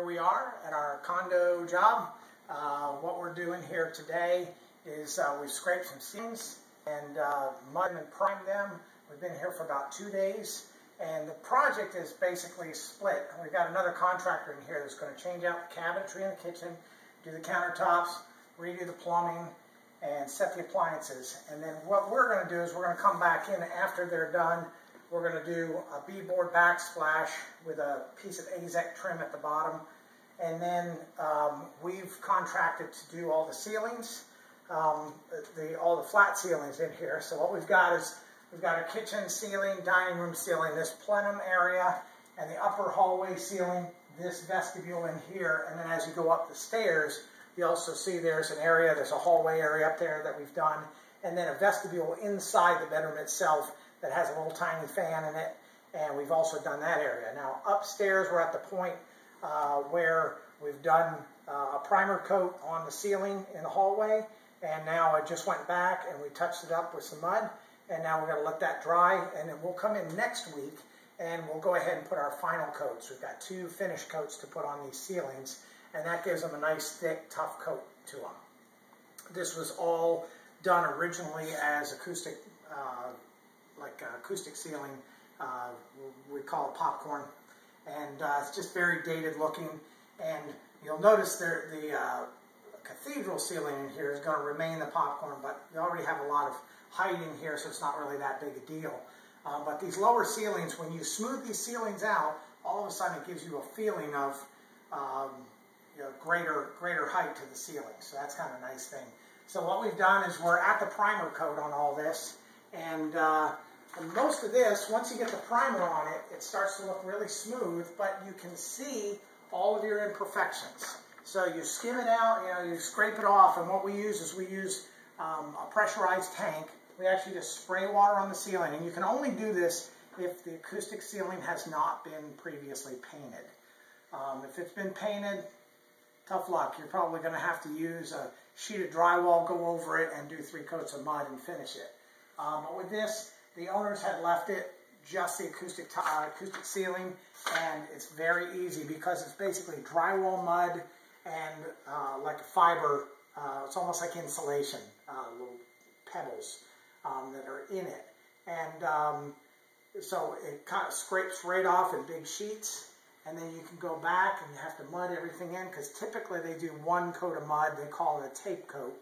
we are at our condo job. What we're doing here today is we've scraped some ceilings and mud and primed them. We've been here for about 2 days, and the project is basically split. We've got another contractor in here that's going to change out the cabinetry in the kitchen, do the countertops, redo the plumbing, and set the appliances. And then what we're going to do is we're going to come back in after they're done. We're going to do a beadboard backsplash with a piece of AZEK trim at the bottom. And then we've contracted to do all the ceilings, all the flat ceilings in here. So what we've got is we've got a kitchen ceiling, dining room ceiling, this plenum area, and the upper hallway ceiling, this vestibule in here. And then as you go up the stairs, you also see there's an area, there's a hallway area up there that we've done, and then a vestibule inside the bedroom itself that has a little tiny fan in it, and we've also done that area. Now upstairs we're at the point where we've done a primer coat on the ceiling in the hallway, and now I just went back and we touched it up with some mud, and now we're going to let that dry, and then we'll come in next week and we'll go ahead and put our final coats. We've got 2 finish coats to put on these ceilings, and that gives them a nice thick tough coat to them. This was all done originally as acoustic acoustic ceiling, we call it popcorn, and it's just very dated looking. And you'll notice the cathedral ceiling in here is going to remain the popcorn, but you already have a lot of height in here, so it's not really that big a deal. But these lower ceilings, when you smooth these ceilings out, all of a sudden it gives you a feeling of greater height to the ceiling. So that's kind of a nice thing. So what we've done is we're at the primer coat on all this, and most of this, once you get the primer on it, it starts to look really smooth, but you can see all of your imperfections. So you skim it out, you scrape it off, and what we use is we use a pressurized tank. We actually just spray water on the ceiling, and you can only do this if the acoustic ceiling has not been previously painted. If it's been painted, tough luck. You're probably going to have to use a sheet of drywall, go over it, and do 3 coats of mud and finish it. But with this, the owners had left it just the acoustic ceiling, and it's very easy because it's basically drywall mud and like a fiber. It's almost like insulation, little pebbles that are in it. And so it kind of scrapes right off in big sheets, and then you can go back and you have to mud everything in, because typically they do 1 coat of mud. They call it a tape coat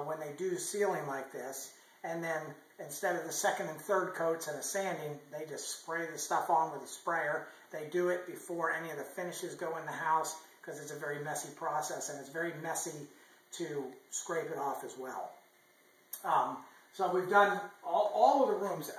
when they do ceiling like this. And then instead of the 2nd and 3rd coats and a sanding, they just spray the stuff on with a sprayer. They do it before any of the finishes go in the house, because it's a very messy process, and it's very messy to scrape it off as well. So we've done all of the rooms,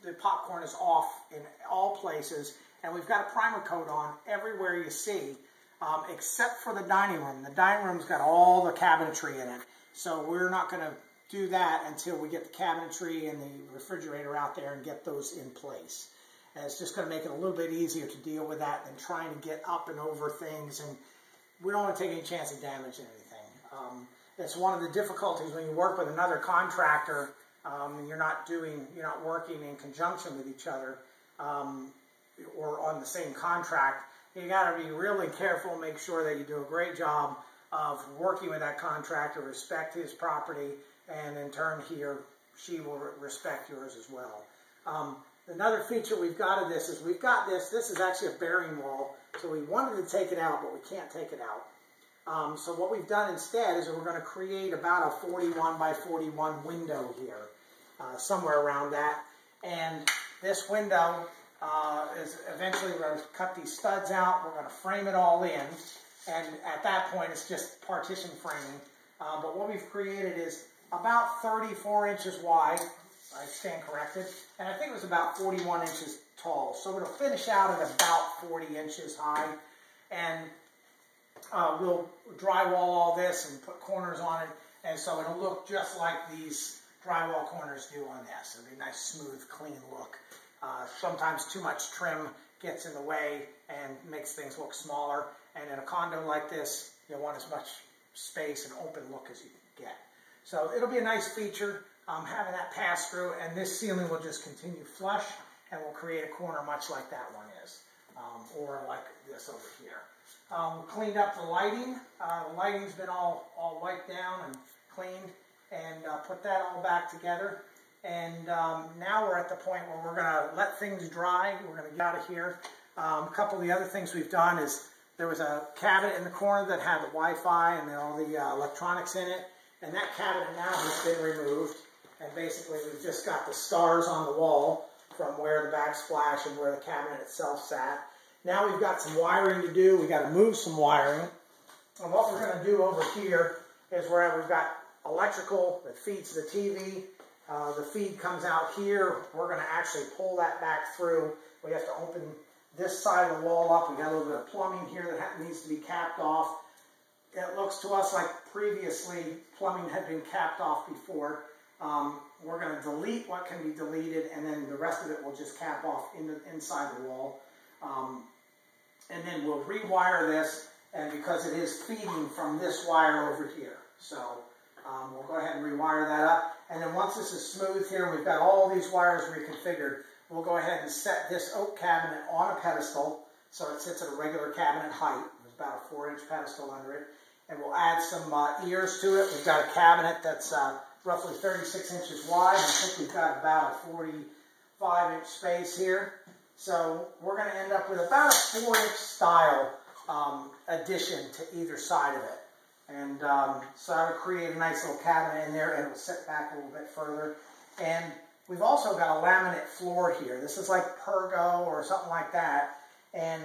the popcorn is off in all places, and we've got a primer coat on everywhere you see, except for the dining room. The dining room's got all the cabinetry in it, so we're not going to do that until we get the cabinetry and the refrigerator out there and get those in place. And it's just going to make it a little bit easier to deal with that than trying to get up and over things, and we don't want to take any chance of damaging anything. It's one of the difficulties when you work with another contractor and you're not working in conjunction with each other or on the same contract. You got to be really careful, make sure that you do a great job of working with that contractor, respect his property, and in turn she will respect yours as well. Another feature we've got of this is this is actually a bearing wall, so we wanted to take it out, but we can't take it out. So what we've done instead is we're going to create about a 41 by 41 window here, somewhere around that. And this window is eventually we're going to cut these studs out, we're going to frame it all in, and at that point it's just partition framing. But what we've created is about 34 inches wide, I stand corrected, and I think it was about 41 inches tall. So it'll finish out at about 40 inches high, and we'll drywall all this and put corners on it, and so it'll look just like these drywall corners do on this. It'll be a nice, smooth, clean look. Sometimes too much trim gets in the way and makes things look smaller, and in a condo like this, you'll want as much space and open look as you can get. So it'll be a nice feature, having that pass through, and this ceiling will just continue flush, and will create a corner much like that one is. or like this over here. We cleaned up the lighting. The lighting's been all wiped down and cleaned, and put that all back together. And now we're at the point where we're going to let things dry. We're going to get out of here. A couple of the other things we've done is there was a cabinet in the corner that had the Wi-Fi and all the electronics in it. And that cabinet now has been removed. And basically we've just got the stars on the wall from where the backsplash and where the cabinet itself sat. Now we've got some wiring to do. We've got to move some wiring. And what we're going to do over here is where we've got electrical that feeds the TV. The feed comes out here. We're going to actually pull that back through. We have to open this side of the wall up. We've got a little bit of plumbing here that needs to be capped off. It looks to us like previously plumbing had been capped off before. We're going to delete what can be deleted, and then the rest of it will just cap off inside the wall. And then we'll rewire this, and because it is feeding from this wire over here. So we'll go ahead and rewire that up. And then once this is smooth here, we've got all these wires reconfigured, we'll go ahead and set this oak cabinet on a pedestal so it sits at a regular cabinet height. There's about a 4-inch pedestal under it. And we'll add some ears to it. We've got a cabinet that's roughly 36 inches wide. I think we've got about a 45-inch space here. So we're going to end up with about a 4-inch style addition to either side of it. And so I would create a nice little cabinet in there, and it'll sit back a little bit further. And we've also got a laminate floor here. This is like Pergo or something like that. And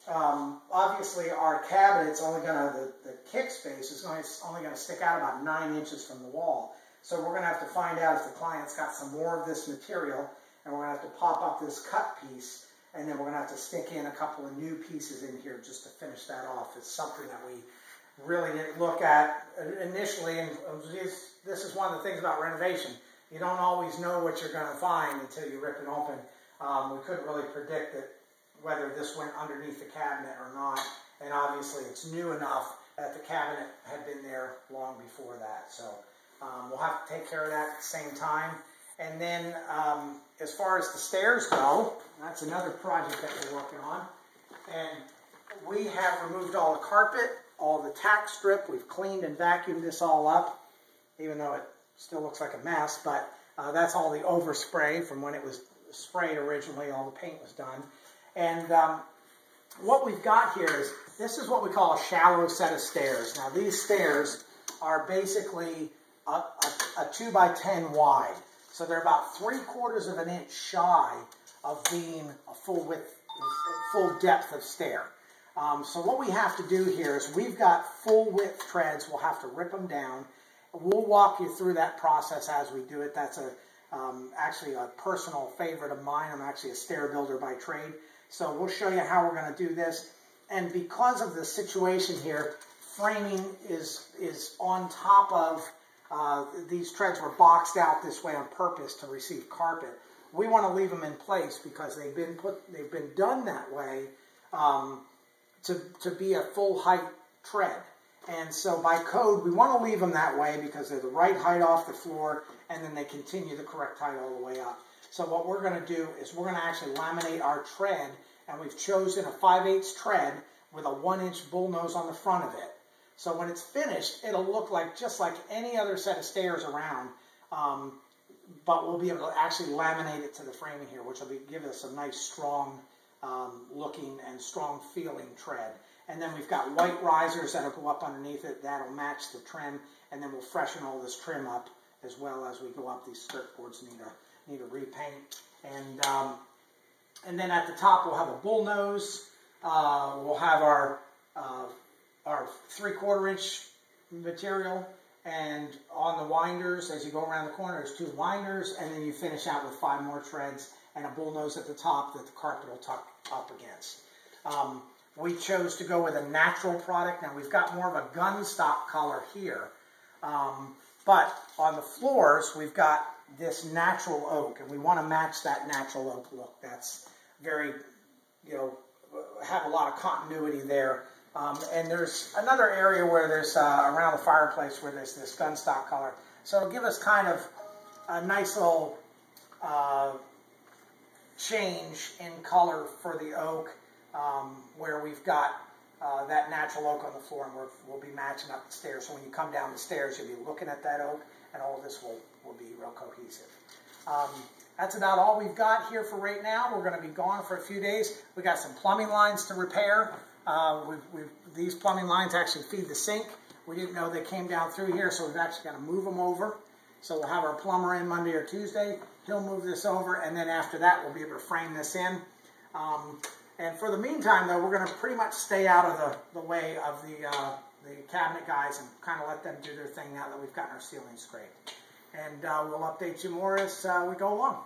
obviously our cabinet's only going to, the kick space is only going to stick out about 9 inches from the wall. So we're going to have to find out if the client's got some more of this material, and we're going to have to pop up this cut piece, and then we're going to have to stick in a couple of new pieces in here just to finish that off. It's something that we really didn't look at initially, and this is one of the things about renovation. You don't always know what you're going to find until you rip it open. We couldn't really predict that whether this went underneath the cabinet or not, and obviously it's new enough that the cabinet had been there long before that. So we'll have to take care of that at the same time. And then as far as the stairs go, that's another project that we're working on. And we have removed all the carpet, all the tack strip. We've cleaned and vacuumed this all up, even though it still looks like a mess. But that's all the overspray from when it was sprayed originally. All the paint was done. And what we've got here is, this is what we call a shallow set of stairs. Now these stairs are basically a 2 by 10 wide. So they're about 3/4 of an inch shy of being a full depth of stair. So what we have to do here is we've got full width treads. We'll have to rip them down. We'll walk you through that process as we do it. That's actually a personal favorite of mine. I'm actually a stair builder by trade. So we'll show you how we're going to do this. And because of the situation here, framing is on top of these treads were boxed out this way on purpose to receive carpet. We want to leave them in place because they've been done that way to be a full height tread. And so by code, we want to leave them that way because they're the right height off the floor, and then they continue the correct height all the way up. So what we're going to do is we're going to actually laminate our tread, and we've chosen a 5/8 tread with a 1-inch bullnose on the front of it. So when it's finished, it'll look like just like any other set of stairs around, but we'll be able to actually laminate it to the framing here, which will give us a nice, strong looking and strong feeling tread. And then we've got white risers that'll go up underneath it. That'll match the trim, and then we'll freshen all this trim up as well as we go up. These skirt boards need a repaint. And then at the top we'll have a bull nose. We'll have our 3/4 inch material, and on the winders, as you go around the corner, there's 2 winders, and then you finish out with 5 more treads and a bull nose at the top that the carpet will tuck up against. We chose to go with a natural product. Now we've got more of a gunstock color here, but on the floors we've got this natural oak, and we want to match that natural oak look. That's very, have a lot of continuity there. And there's another area where there's around the fireplace where there's this gunstock color. So it'll give us kind of a nice little change in color for the oak. where we've got that natural oak on the floor, and we'll be matching up the stairs. So when you come down the stairs, you'll be looking at that oak, and all of this will be real cohesive. That's about all we've got here for right now. We're going to be gone for a few days. We got some plumbing lines to repair. These plumbing lines actually feed the sink. We didn't know they came down through here, so we've actually got to move them over. So we'll have our plumber in Monday or Tuesday. He'll move this over, and then after that, we'll be able to frame this in. And for the meantime, though, we're going to pretty much stay out of the way of the cabinet guys and kind of let them do their thing now that we've gotten our ceiling scraped. And we'll update you more as we go along.